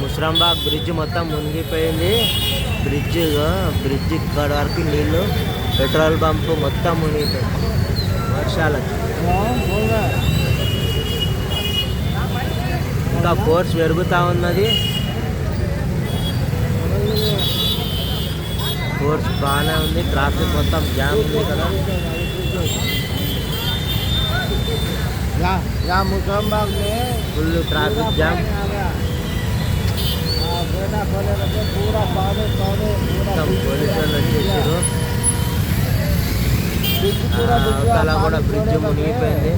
ముస్రాంబాగ్ bridge మొత్తం మునిగిపోయింది. Bridge ఇక్కడ వరకు నీళ్ళు, పెట్రోల్ బంప్ మొత్తం మునిగిపోయింది వర్షాలకి. ఇంకా ఫోర్స్ పెరుగుతూ ఉన్నది, ఫోర్స్ బాగానే ఉంది. ట్రాఫిక్ మొత్తం జామ్ ఉంది కదా. Full traffic jam. మొత్తం పోలీసు వాళ్ళు వచ్చేసారు. అవతల కూడా బ్రిడ్జ్ మునిగిపోయింది.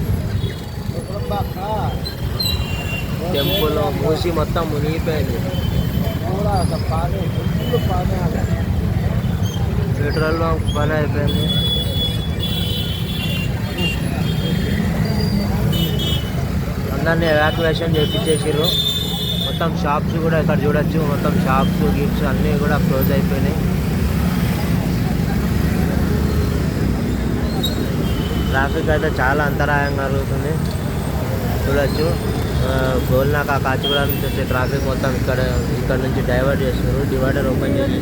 టెంపుల్ మూసి మొత్తం మునిగిపోయింది. పెట్రోల్ బంక్ పని అయిపోయింది. అందరినీ ఎవాక్యువేషన్ చేయించేసారు. మొత్తం షాప్స్ కూడా ఇక్కడ చూడొచ్చు, మొత్తం షాప్స్ గిఫ్ట్స్ అన్నీ కూడా క్లోజ్ అయిపోయినాయి. ట్రాఫిక్ అయితే చాలా అంతరాయం కలుగుతుంది చూడొచ్చు. గోల్నాక కాచిగూడ నుంచి వచ్చే ట్రాఫిక్ మొత్తం ఇక్కడ నుంచి డైవర్ట్ చేస్తున్నారు. డివైడర్ ఓపెన్ చేసి